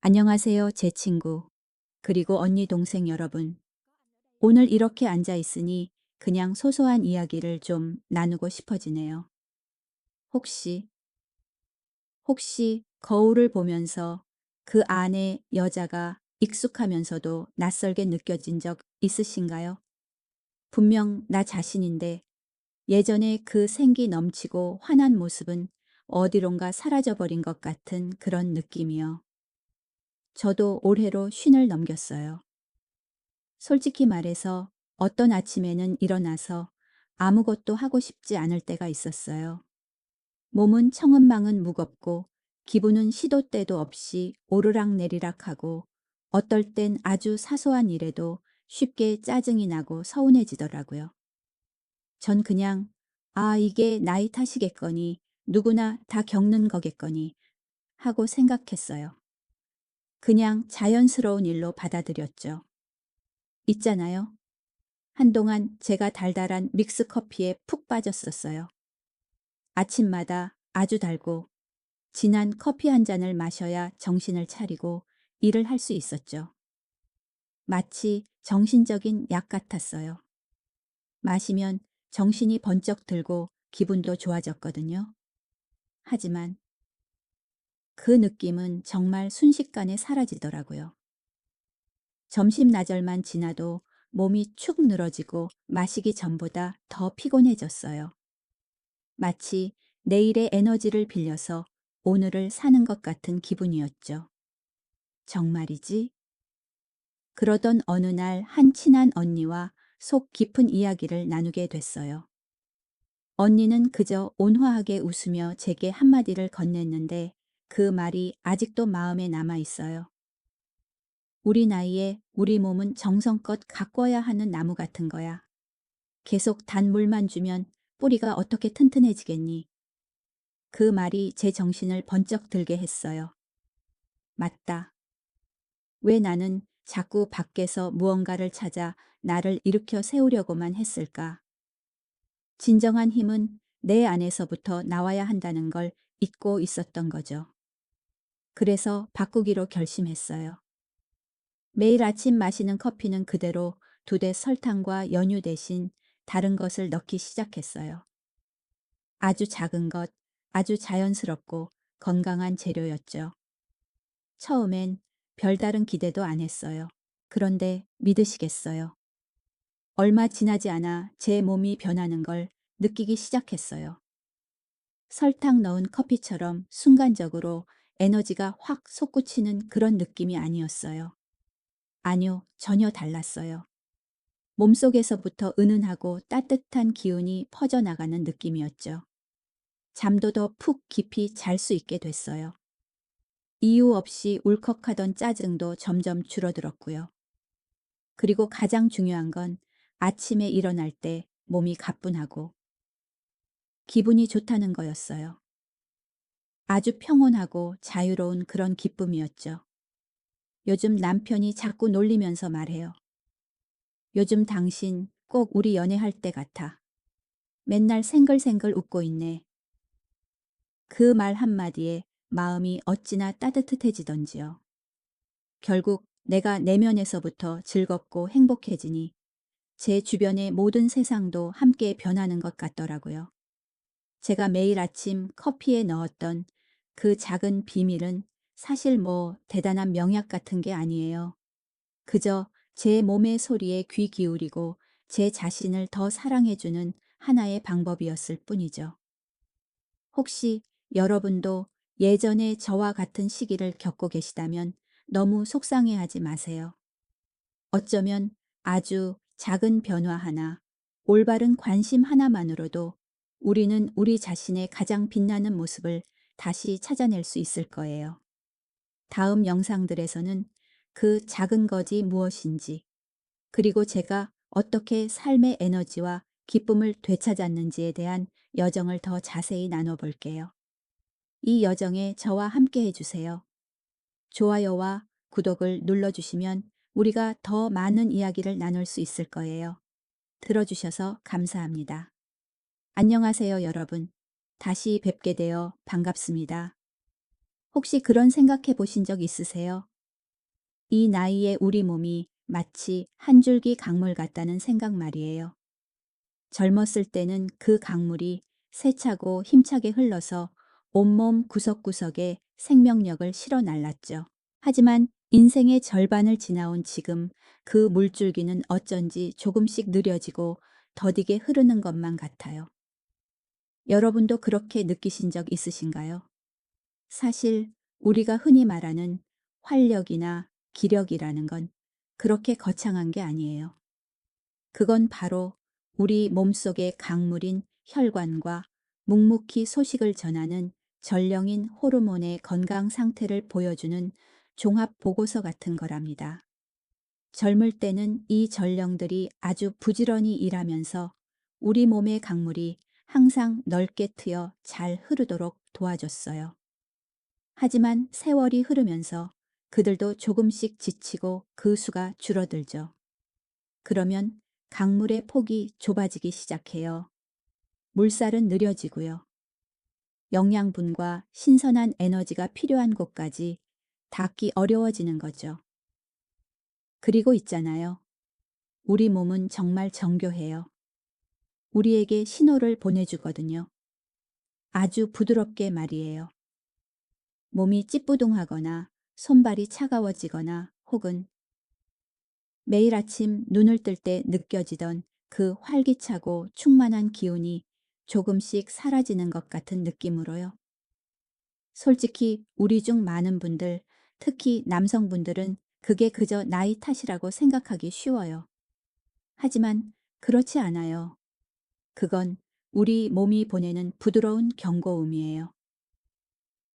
안녕하세요, 제 친구. 그리고 언니 동생 여러분. 오늘 이렇게 앉아 있으니 그냥 소소한 이야기를 좀 나누고 싶어지네요. 혹시, 혹시 거울을 보면서 그 안에 여자가 익숙하면서도 낯설게 느껴진 적 있으신가요? 분명 나 자신인데 예전에 그 생기 넘치고 환한 모습은 어디론가 사라져버린 것 같은 그런 느낌이요. 저도 올해로 쉰을 넘겼어요. 솔직히 말해서 어떤 아침에는 일어나서 아무것도 하고 싶지 않을 때가 있었어요. 몸은 천근만은 무겁고 기분은 시도 때도 없이 오르락내리락하고 어떨 땐 아주 사소한 일에도 쉽게 짜증이 나고 서운해지더라고요. 전 그냥 이게 나이 탓이겠거니 누구나 다 겪는 거겠거니 하고 생각했어요. 그냥 자연스러운 일로 받아들였죠. 있잖아요. 한동안 제가 달달한 믹스 커피에 푹 빠졌었어요. 아침마다 아주 달고 진한 커피 한 잔을 마셔야 정신을 차리고 일을 할 수 있었죠. 마치 정신적인 약 같았어요. 마시면 정신이 번쩍 들고 기분도 좋아졌거든요. 하지만 그 느낌은 정말 순식간에 사라지더라고요. 점심 나절만 지나도 몸이 축 늘어지고 마시기 전보다 더 피곤해졌어요. 마치 내일의 에너지를 빌려서 오늘을 사는 것 같은 기분이었죠. 정말이지? 그러던 어느 날 한 친한 언니와 속 깊은 이야기를 나누게 됐어요. 언니는 그저 온화하게 웃으며 제게 한마디를 건넸는데 그 말이 아직도 마음에 남아 있어요. 우리 나이에 우리 몸은 정성껏 가꿔야 하는 나무 같은 거야. 계속 단 물만 주면 뿌리가 어떻게 튼튼해지겠니? 그 말이 제 정신을 번쩍 들게 했어요. 맞다. 왜 나는 자꾸 밖에서 무언가를 찾아 나를 일으켜 세우려고만 했을까? 진정한 힘은 내 안에서부터 나와야 한다는 걸 잊고 있었던 거죠. 그래서 바꾸기로 결심했어요. 매일 아침 마시는 커피는 그대로 두 대 설탕과 연유 대신 다른 것을 넣기 시작했어요. 아주 작은 것, 아주 자연스럽고 건강한 재료였죠. 처음엔 별다른 기대도 안 했어요. 그런데 믿으시겠어요? 얼마 지나지 않아 제 몸이 변하는 걸 느끼기 시작했어요. 설탕 넣은 커피처럼 순간적으로 에너지가 확 솟구치는 그런 느낌이 아니었어요. 아니요, 전혀 달랐어요. 몸속에서부터 은은하고 따뜻한 기운이 퍼져나가는 느낌이었죠. 잠도 더 푹 깊이 잘 수 있게 됐어요. 이유 없이 울컥하던 짜증도 점점 줄어들었고요. 그리고 가장 중요한 건 아침에 일어날 때 몸이 가뿐하고 기분이 좋다는 거였어요. 아주 평온하고 자유로운 그런 기쁨이었죠. 요즘 남편이 자꾸 놀리면서 말해요. 요즘 당신 꼭 우리 연애할 때 같아. 맨날 생글생글 웃고 있네. 그 말 한마디에 마음이 어찌나 따뜻해지던지요. 결국 내가 내면에서부터 즐겁고 행복해지니 제 주변의 모든 세상도 함께 변하는 것 같더라고요. 제가 매일 아침 커피에 넣었던 그 작은 비밀은 사실 뭐 대단한 명약 같은 게 아니에요. 그저 제 몸의 소리에 귀 기울이고 제 자신을 더 사랑해주는 하나의 방법이었을 뿐이죠. 혹시 여러분도 예전에 저와 같은 시기를 겪고 계시다면 너무 속상해하지 마세요. 어쩌면 아주 작은 변화 하나, 올바른 관심 하나만으로도 우리는 우리 자신의 가장 빛나는 모습을 다시 찾아낼 수 있을 거예요. 다음 영상들에서는 그 작은 것이 무엇인지, 그리고 제가 어떻게 삶의 에너지와 기쁨을 되찾았는지에 대한 여정을 더 자세히 나눠볼게요. 이 여정에 저와 함께 해주세요. 좋아요와 구독을 눌러주시면 우리가 더 많은 이야기를 나눌 수 있을 거예요. 들어주셔서 감사합니다. 안녕하세요, 여러분. 다시 뵙게 되어 반갑습니다. 혹시 그런 생각해 보신 적 있으세요? 이 나이에 우리 몸이 마치 한 줄기 강물 같다는 생각 말이에요. 젊었을 때는 그 강물이 세차고 힘차게 흘러서 온몸 구석구석에 생명력을 실어 날랐죠. 하지만 인생의 절반을 지나온 지금 그 물줄기는 어쩐지 조금씩 느려지고 더디게 흐르는 것만 같아요. 여러분도 그렇게 느끼신 적 있으신가요? 사실 우리가 흔히 말하는 활력이나 기력이라는 건 그렇게 거창한 게 아니에요. 그건 바로 우리 몸속의 강물인 혈관과 묵묵히 소식을 전하는 전령인 호르몬의 건강 상태를 보여주는 종합 보고서 같은 거랍니다. 젊을 때는 이 전령들이 아주 부지런히 일하면서 우리 몸의 강물이 항상 넓게 트여 잘 흐르도록 도와줬어요. 하지만 세월이 흐르면서 그들도 조금씩 지치고 그 수가 줄어들죠. 그러면 강물의 폭이 좁아지기 시작해요. 물살은 느려지고요. 영양분과 신선한 에너지가 필요한 곳까지 닿기 어려워지는 거죠. 그리고 있잖아요. 우리 몸은 정말 정교해요. 우리에게 신호를 보내주거든요. 아주 부드럽게 말이에요. 몸이 찌뿌둥하거나 손발이 차가워지거나 혹은 매일 아침 눈을 뜰 때 느껴지던 그 활기차고 충만한 기운이 조금씩 사라지는 것 같은 느낌으로요. 솔직히 우리 중 많은 분들, 특히 남성분들은 그게 그저 나이 탓이라고 생각하기 쉬워요. 하지만 그렇지 않아요. 그건 우리 몸이 보내는 부드러운 경고음이에요.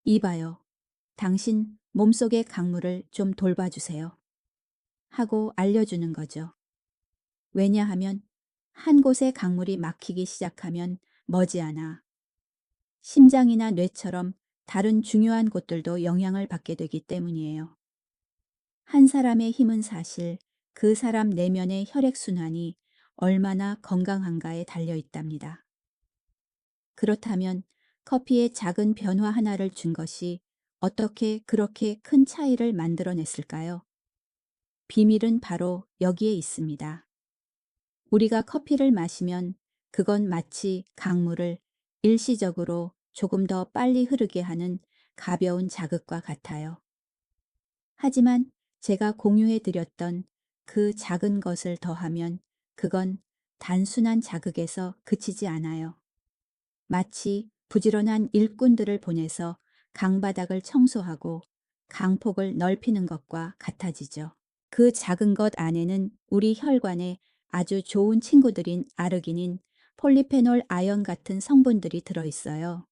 이봐요. 당신 몸속의 강물을 좀 돌봐주세요. 하고 알려주는 거죠. 왜냐하면 한 곳에 강물이 막히기 시작하면 머지않아 심장이나 뇌처럼 다른 중요한 곳들도 영향을 받게 되기 때문이에요. 한 사람의 힘은 사실 그 사람 내면의 혈액순환이 얼마나 건강한가에 달려 있답니다. 그렇다면 커피의 작은 변화 하나를 준 것이 어떻게 그렇게 큰 차이를 만들어냈을까요? 비밀은 바로 여기에 있습니다. 우리가 커피를 마시면 그건 마치 강물을 일시적으로 조금 더 빨리 흐르게 하는 가벼운 자극과 같아요. 하지만 제가 공유해 드렸던 그 작은 것을 더하면 그건 단순한 자극에서 그치지 않아요. 마치 부지런한 일꾼들을 보내서 강바닥을 청소하고 강폭을 넓히는 것과 같아지죠. 그 작은 것 안에는 우리 혈관에 아주 좋은 친구들인 아르기닌, 폴리페놀 아연 같은 성분들이 들어있어요.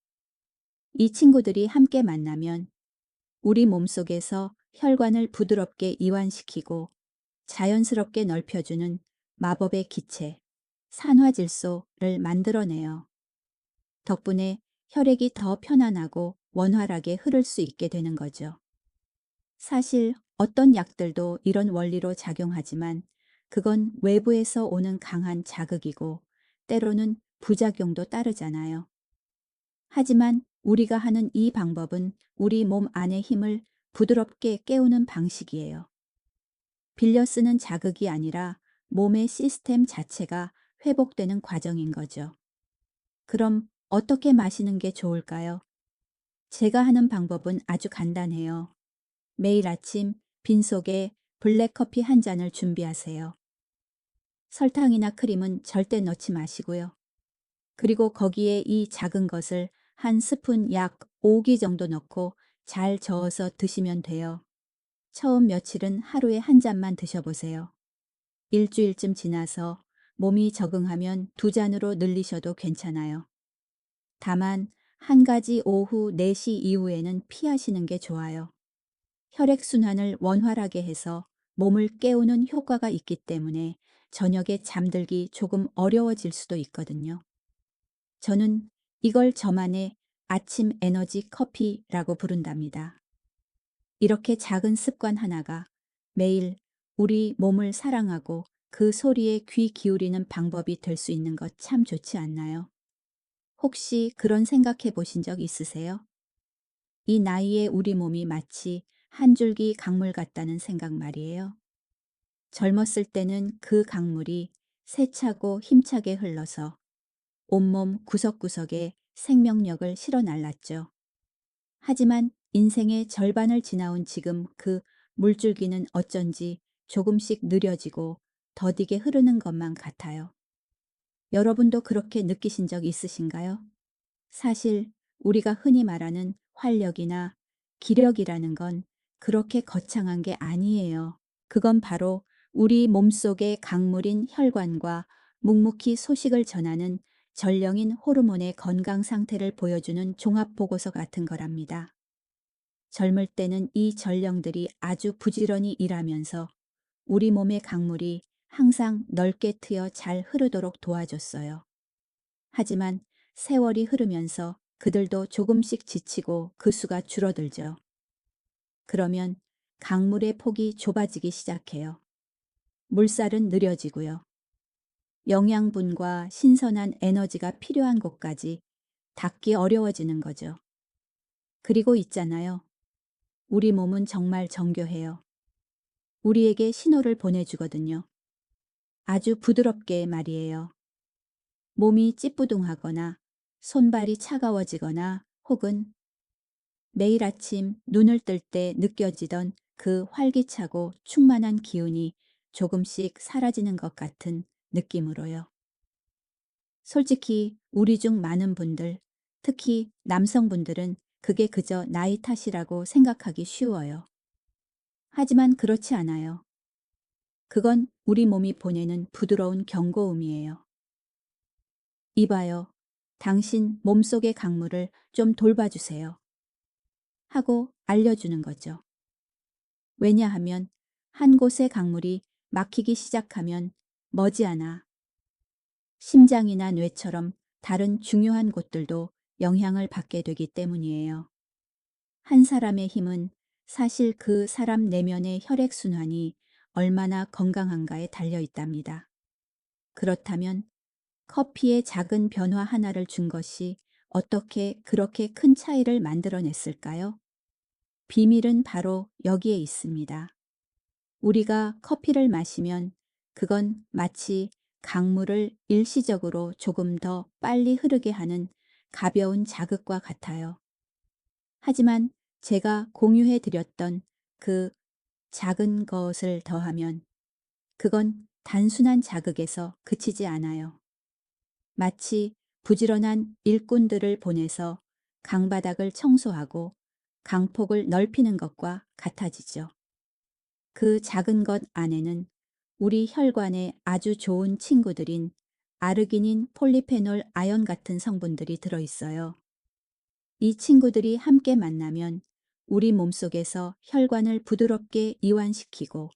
이 친구들이 함께 만나면 우리 몸속에서 혈관을 부드럽게 이완시키고 자연스럽게 넓혀주는 마법의 기체, 산화질소를 만들어내요. 덕분에 혈액이 더 편안하고 원활하게 흐를 수 있게 되는 거죠. 사실 어떤 약들도 이런 원리로 작용하지만 그건 외부에서 오는 강한 자극이고 때로는 부작용도 따르잖아요. 하지만 우리가 하는 이 방법은 우리 몸 안의 힘을 부드럽게 깨우는 방식이에요. 빌려 쓰는 자극이 아니라 몸의 시스템 자체가 회복되는 과정인 거죠. 그럼 어떻게 마시는 게 좋을까요? 제가 하는 방법은 아주 간단해요. 매일 아침 빈속에 블랙커피 한 잔을 준비하세요. 설탕이나 크림은 절대 넣지 마시고요. 그리고 거기에 이 작은 것을 한 스푼 약 5기 정도 넣고 잘 저어서 드시면 돼요. 처음 며칠은 하루에 한 잔만 드셔보세요. 일주일쯤 지나서 몸이 적응하면 2잔으로 늘리셔도 괜찮아요. 다만 한 가지 오후 4시 이후에는 피하시는 게 좋아요. 혈액순환을 원활하게 해서 몸을 깨우는 효과가 있기 때문에 저녁에 잠들기 조금 어려워질 수도 있거든요. 저는 이걸 저만의 아침 에너지 커피라고 부른답니다. 이렇게 작은 습관 하나가 매일 우리 몸을 사랑하고 그 소리에 귀 기울이는 방법이 될 수 있는 것 참 좋지 않나요? 혹시 그런 생각해 보신 적 있으세요? 이 나이에 우리 몸이 마치 한 줄기 강물 같다는 생각 말이에요. 젊었을 때는 그 강물이 세차고 힘차게 흘러서 온몸 구석구석에 생명력을 실어날랐죠. 하지만 인생의 절반을 지나온 지금 그 물줄기는 어쩐지 조금씩 느려지고 더디게 흐르는 것만 같아요. 여러분도 그렇게 느끼신 적 있으신가요? 사실 우리가 흔히 말하는 활력이나 기력이라는 건 그렇게 거창한 게 아니에요. 그건 바로 우리 몸속의 강물인 혈관과 묵묵히 소식을 전하는 전령인 호르몬의 건강 상태를 보여주는 종합보고서 같은 거랍니다. 젊을 때는 이 전령들이 아주 부지런히 일하면서 우리 몸의 강물이 항상 넓게 트여 잘 흐르도록 도와줬어요. 하지만 세월이 흐르면서 그들도 조금씩 지치고 그 수가 줄어들죠. 그러면 강물의 폭이 좁아지기 시작해요. 물살은 느려지고요. 영양분과 신선한 에너지가 필요한 곳까지 닿기 어려워지는 거죠. 그리고 있잖아요. 우리 몸은 정말 정교해요. 우리에게 신호를 보내주거든요. 아주 부드럽게 말이에요. 몸이 찌뿌둥하거나 손발이 차가워지거나 혹은 매일 아침 눈을 뜰 때 느껴지던 그 활기차고 충만한 기운이 조금씩 사라지는 것 같은 느낌으로요. 솔직히 우리 중 많은 분들, 특히 남성분들은 그게 그저 나이 탓이라고 생각하기 쉬워요. 하지만 그렇지 않아요. 그건 우리 몸이 보내는 부드러운 경고음이에요. 이봐요. 당신 몸속의 강물을 좀 돌봐주세요. 하고 알려주는 거죠. 왜냐하면 한 곳의 강물이 막히기 시작하면 머지않아 심장이나 뇌처럼 다른 중요한 곳들도 영향을 받게 되기 때문이에요. 한 사람의 힘은 사실 그 사람 내면의 혈액순환이 얼마나 건강한가에 달려 있답니다. 그렇다면 커피의 작은 변화 하나를 준 것이 어떻게 그렇게 큰 차이를 만들어냈을까요? 비밀은 바로 여기에 있습니다. 우리가 커피를 마시면 그건 마치 강물을 일시적으로 조금 더 빨리 흐르게 하는 가벼운 자극과 같아요. 하지만 제가 공유해 드렸던 그 작은 것을 더하면 그건 단순한 자극에서 그치지 않아요. 마치 부지런한 일꾼들을 보내서 강바닥을 청소하고 강폭을 넓히는 것과 같아지죠. 그 작은 것 안에는 우리 혈관에 아주 좋은 친구들인 아르기닌, 폴리페놀, 아연 같은 성분들이 들어있어요. 이 친구들이 함께 만나면 우리 몸속에서 혈관을 부드럽게 이완시키고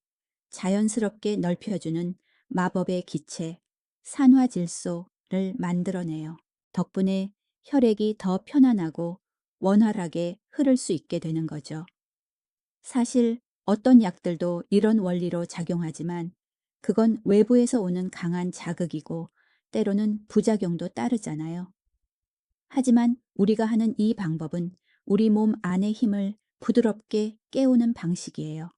자연스럽게 넓혀주는 마법의 기체, 산화질소를 만들어내요. 덕분에 혈액이 더 편안하고 원활하게 흐를 수 있게 되는 거죠. 사실 어떤 약들도 이런 원리로 작용하지만 그건 외부에서 오는 강한 자극이고 때로는 부작용도 따르잖아요. 하지만 우리가 하는 이 방법은 우리 몸 안의 힘을 부드럽게 깨우는 방식이에요.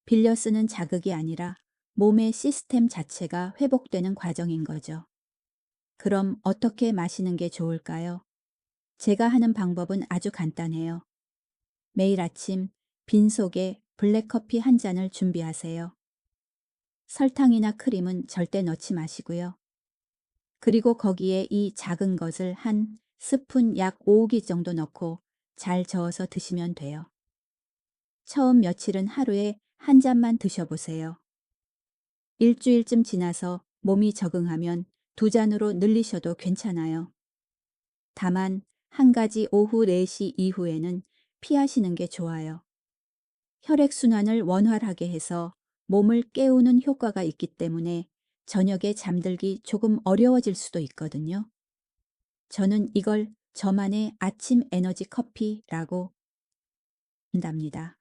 빌려 쓰는 자극이 아니라 몸의 시스템 자체가 회복되는 과정인 거죠. 그럼 어떻게 마시는 게 좋을까요? 제가 하는 방법은 아주 간단해요. 매일 아침 빈속에 블랙커피 한 잔을 준비하세요. 설탕이나 크림은 절대 넣지 마시고요. 그리고 거기에 이 작은 것을 한 스푼 약 5기 정도 넣고 잘 저어서 드시면 돼요. 처음 며칠은 하루에 한 잔만 드셔보세요. 일주일쯤 지나서 몸이 적응하면 2잔으로 늘리셔도 괜찮아요. 다만 한 가지 오후 4시 이후에는 피하시는 게 좋아요. 혈액순환을 원활하게 해서 몸을 깨우는 효과가 있기 때문에 저녁에 잠들기 조금 어려워질 수도 있거든요. 저는 이걸 저만의 아침 에너지 커피라고 한답니다.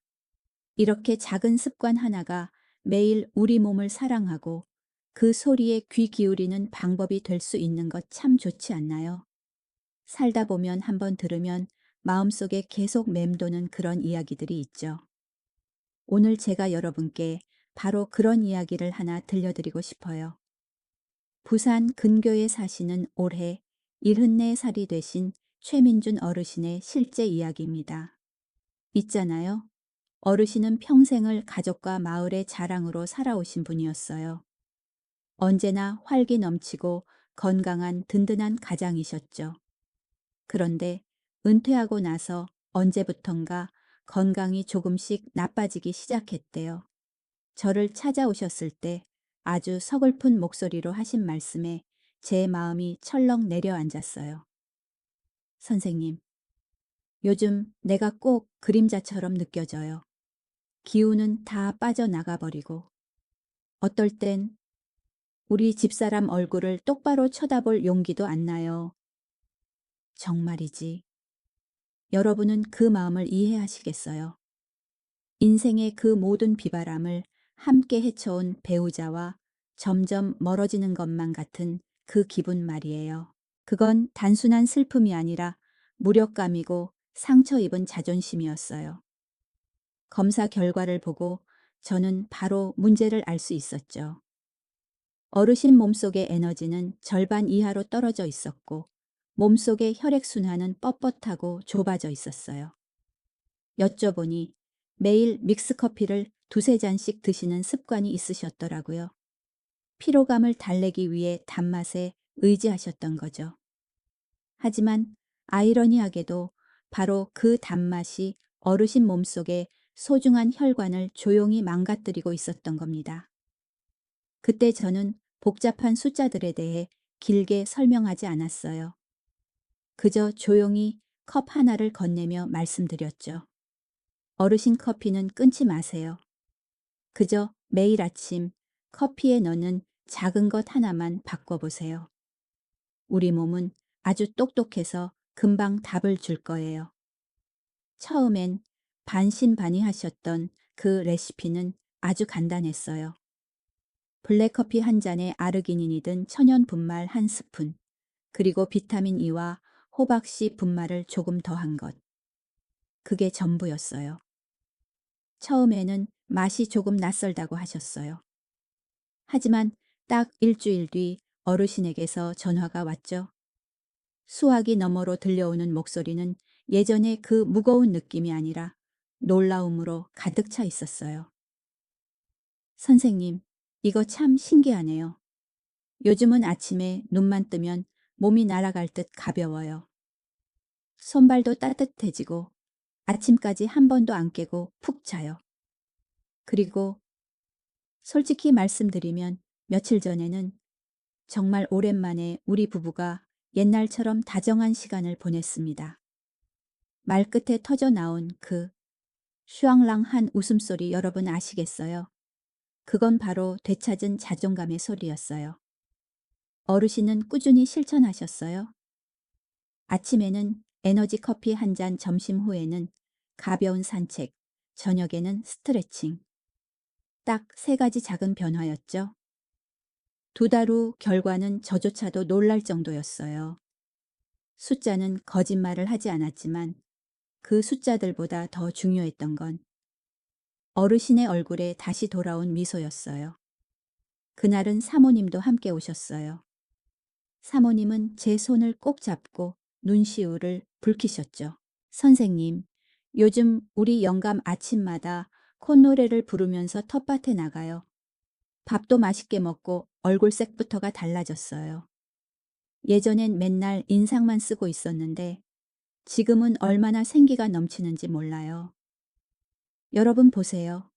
이렇게 작은 습관 하나가 매일 우리 몸을 사랑하고 그 소리에 귀 기울이는 방법이 될 수 있는 것 참 좋지 않나요? 살다 보면 한번 들으면 마음속에 계속 맴도는 그런 이야기들이 있죠. 오늘 제가 여러분께 바로 그런 이야기를 하나 들려드리고 싶어요. 부산 근교에 사시는 올해 74살이 되신 최민준 어르신의 실제 이야기입니다. 있잖아요. 어르신은 평생을 가족과 마을의 자랑으로 살아오신 분이었어요. 언제나 활기 넘치고 건강한 든든한 가장이셨죠. 그런데 은퇴하고 나서 언제부턴가 건강이 조금씩 나빠지기 시작했대요. 저를 찾아오셨을 때 아주 서글픈 목소리로 하신 말씀에 제 마음이 철렁 내려앉았어요. 선생님, 요즘 내가 꼭 그림자처럼 느껴져요. 기운은 다 빠져나가 버리고 어떨 땐 우리 집사람 얼굴을 똑바로 쳐다볼 용기도 안 나요. 정말이지. 여러분은 그 마음을 이해하시겠어요. 인생의 그 모든 비바람을 함께 헤쳐온 배우자와 점점 멀어지는 것만 같은 그 기분 말이에요. 그건 단순한 슬픔이 아니라 무력감이고 상처 입은 자존심이었어요. 검사 결과를 보고 저는 바로 문제를 알 수 있었죠. 어르신 몸속의 에너지는 절반 이하로 떨어져 있었고 몸속의 혈액순환은 뻣뻣하고 좁아져 있었어요. 여쭤보니 매일 믹스커피를 두세 잔씩 드시는 습관이 있으셨더라고요. 피로감을 달래기 위해 단맛에 의지하셨던 거죠. 하지만 아이러니하게도 바로 그 단맛이 어르신 몸속의 소중한 혈관을 조용히 망가뜨리고 있었던 겁니다. 그때 저는 복잡한 숫자들에 대해 길게 설명하지 않았어요. 그저 조용히 컵 하나를 건네며 말씀드렸죠. 어르신 커피는 끊지 마세요. 그저 매일 아침 커피에 넣는 작은 것 하나만 바꿔보세요. 우리 몸은 아주 똑똑해서 금방 답을 줄 거예요. 처음엔 반신반의하셨던 그 레시피는 아주 간단했어요. 블랙커피 한 잔에 아르기닌이 든 천연 분말 한 스푼, 그리고 비타민 E와 호박씨 분말을 조금 더한 것. 그게 전부였어요. 처음에는 맛이 조금 낯설다고 하셨어요. 하지만 딱 일주일 뒤 어르신에게서 전화가 왔죠. 수화기 너머로 들려오는 목소리는 예전의 그 무거운 느낌이 아니라 놀라움으로 가득 차 있었어요. 선생님, 이거 참 신기하네요. 요즘은 아침에 눈만 뜨면 몸이 날아갈 듯 가벼워요. 손발도 따뜻해지고 아침까지 한 번도 안 깨고 푹 자요. 그리고 솔직히 말씀드리면 며칠 전에는 정말 오랜만에 우리 부부가 옛날처럼 다정한 시간을 보냈습니다. 말끝에 터져 나온 그 슈앙랑한 웃음소리 여러분 아시겠어요? 그건 바로 되찾은 자존감의 소리였어요. 어르신은 꾸준히 실천하셨어요. 아침에는 에너지 커피 한 잔, 점심 후에는 가벼운 산책, 저녁에는 스트레칭. 딱 세 가지 작은 변화였죠. 2달 후 결과는 저조차도 놀랄 정도였어요. 숫자는 거짓말을 하지 않았지만 그 숫자들보다 더 중요했던 건 어르신의 얼굴에 다시 돌아온 미소였어요. 그날은 사모님도 함께 오셨어요. 사모님은 제 손을 꼭 잡고 눈시울을 붉히셨죠. 선생님, 요즘 우리 영감 아침마다 콧노래를 부르면서 텃밭에 나가요. 밥도 맛있게 먹고 얼굴색부터가 달라졌어요. 예전엔 맨날 인상만 쓰고 있었는데 지금은 얼마나 생기가 넘치는지 몰라요. 여러분 보세요.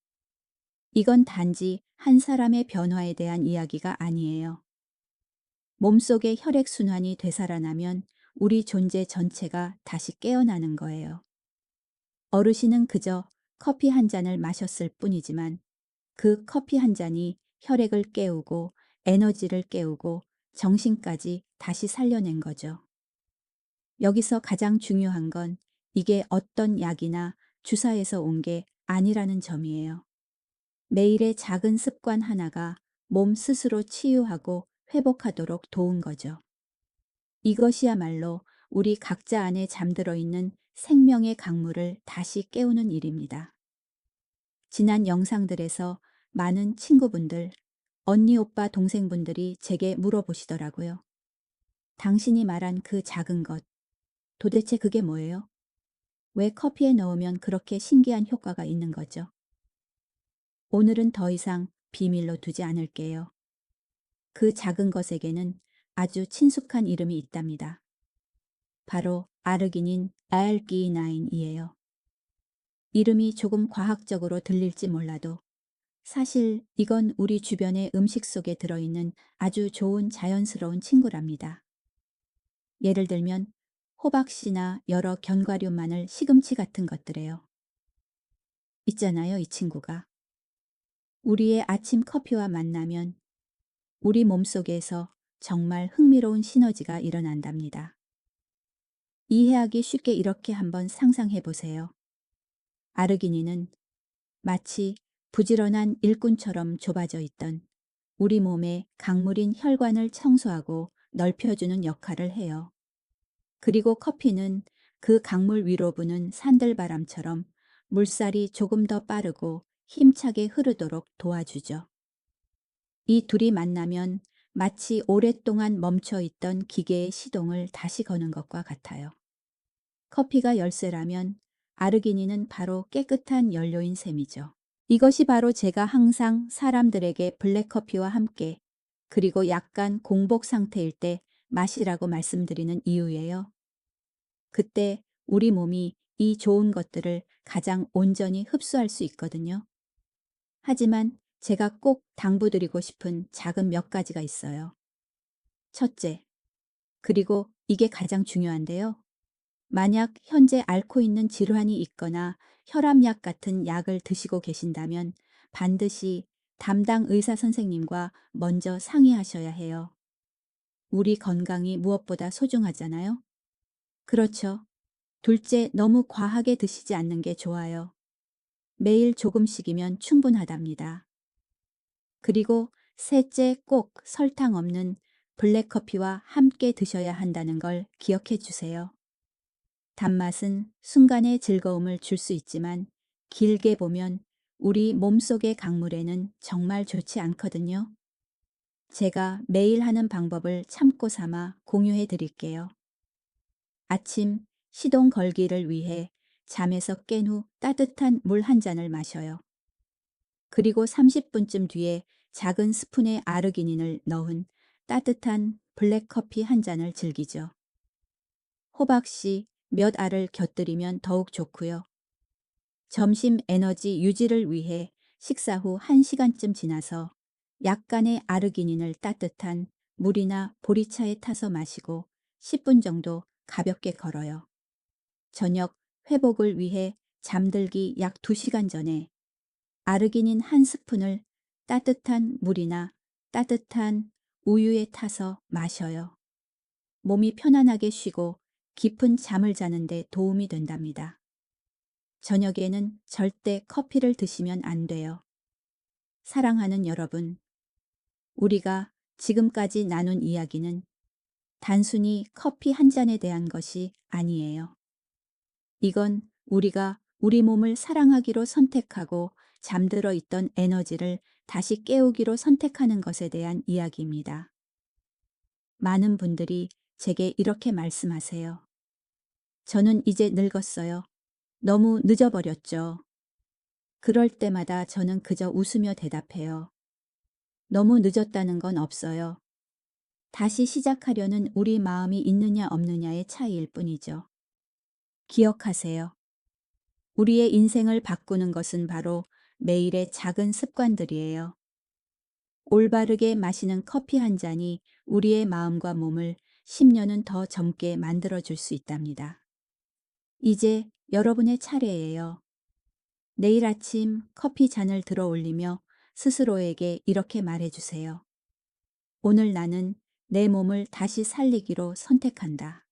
이건 단지 한 사람의 변화에 대한 이야기가 아니에요. 몸속의 혈액순환이 되살아나면 우리 존재 전체가 다시 깨어나는 거예요. 어르신은 그저 커피 한 잔을 마셨을 뿐이지만 그 커피 한 잔이 혈액을 깨우고 에너지를 깨우고 정신까지 다시 살려낸 거죠. 여기서 가장 중요한 건 이게 어떤 약이나 주사에서 온 게 아니라는 점이에요. 매일의 작은 습관 하나가 몸 스스로 치유하고 회복하도록 도운 거죠. 이것이야말로 우리 각자 안에 잠들어 있는 생명의 강물을 다시 깨우는 일입니다. 지난 영상들에서 많은 친구분들, 언니, 오빠, 동생분들이 제게 물어보시더라고요. 당신이 말한 그 작은 것, 도대체 그게 뭐예요? 왜 커피에 넣으면 그렇게 신기한 효과가 있는 거죠? 오늘은 더 이상 비밀로 두지 않을게요. 그 작은 것에게는 아주 친숙한 이름이 있답니다. 바로 아르기닌 알기나인이에요. 이름이 조금 과학적으로 들릴지 몰라도 사실 이건 우리 주변의 음식 속에 들어있는 아주 좋은 자연스러운 친구랍니다. 예를 들면 호박씨나 여러 견과류, 마늘, 시금치 같은 것들에요. 있잖아요, 이 친구가. 우리의 아침 커피와 만나면 우리 몸속에서 정말 흥미로운 시너지가 일어난답니다. 이해하기 쉽게 이렇게 한번 상상해 보세요. 아르기닌은 마치 부지런한 일꾼처럼 좁아져 있던 우리 몸의 강물인 혈관을 청소하고 넓혀주는 역할을 해요. 그리고 커피는 그 강물 위로 부는 산들바람처럼 물살이 조금 더 빠르고 힘차게 흐르도록 도와주죠. 이 둘이 만나면 마치 오랫동안 멈춰 있던 기계의 시동을 다시 거는 것과 같아요. 커피가 열쇠라면 아르기닌은 바로 깨끗한 연료인 셈이죠. 이것이 바로 제가 항상 사람들에게 블랙커피와 함께 그리고 약간 공복 상태일 때 마시라고 말씀드리는 이유예요. 그때 우리 몸이 이 좋은 것들을 가장 온전히 흡수할 수 있거든요. 하지만 제가 꼭 당부드리고 싶은 작은 몇 가지가 있어요. 첫째, 그리고 이게 가장 중요한데요. 만약 현재 앓고 있는 질환이 있거나 혈압약 같은 약을 드시고 계신다면 반드시 담당 의사 선생님과 먼저 상의하셔야 해요. 우리 건강이 무엇보다 소중하잖아요. 그렇죠. 둘째, 너무 과하게 드시지 않는 게 좋아요. 매일 조금씩이면 충분하답니다. 그리고 셋째, 꼭 설탕 없는 블랙커피와 함께 드셔야 한다는 걸 기억해 주세요. 단맛은 순간의 즐거움을 줄 수 있지만 길게 보면 우리 몸속의 강물에는 정말 좋지 않거든요. 제가 매일 하는 방법을 참고 삼아 공유해 드릴게요. 아침 시동 걸기를 위해 잠에서 깬 후 따뜻한 물 한 잔을 마셔요. 그리고 30분쯤 뒤에 작은 스푼의 아르기닌을 넣은 따뜻한 블랙커피 한 잔을 즐기죠. 호박씨 몇 알을 곁들이면 더욱 좋고요. 점심 에너지 유지를 위해 식사 후 1시간쯤 지나서 약간의 아르기닌을 따뜻한 물이나 보리차에 타서 마시고 10분 정도 가볍게 걸어요. 저녁 회복을 위해 잠들기 약 2시간 전에 아르기닌 한 스푼을 따뜻한 물이나 따뜻한 우유에 타서 마셔요. 몸이 편안하게 쉬고 깊은 잠을 자는데 도움이 된답니다. 저녁에는 절대 커피를 드시면 안 돼요. 사랑하는 여러분, 우리가 지금까지 나눈 이야기는 단순히 커피 한 잔에 대한 것이 아니에요. 이건 우리가 우리 몸을 사랑하기로 선택하고 잠들어 있던 에너지를 다시 깨우기로 선택하는 것에 대한 이야기입니다. 많은 분들이 제게 이렇게 말씀하세요. 저는 이제 늙었어요. 너무 늦어버렸죠. 그럴 때마다 저는 그저 웃으며 대답해요. 너무 늦었다는 건 없어요. 다시 시작하려는 우리 마음이 있느냐 없느냐의 차이일 뿐이죠. 기억하세요. 우리의 인생을 바꾸는 것은 바로 매일의 작은 습관들이에요. 올바르게 마시는 커피 한 잔이 우리의 마음과 몸을 10년은 더 젊게 만들어줄 수 있답니다. 이제 여러분의 차례예요. 내일 아침 커피 잔을 들어 올리며 스스로에게 이렇게 말해주세요. 오늘 나는 내 몸을 다시 살리기로 선택한다.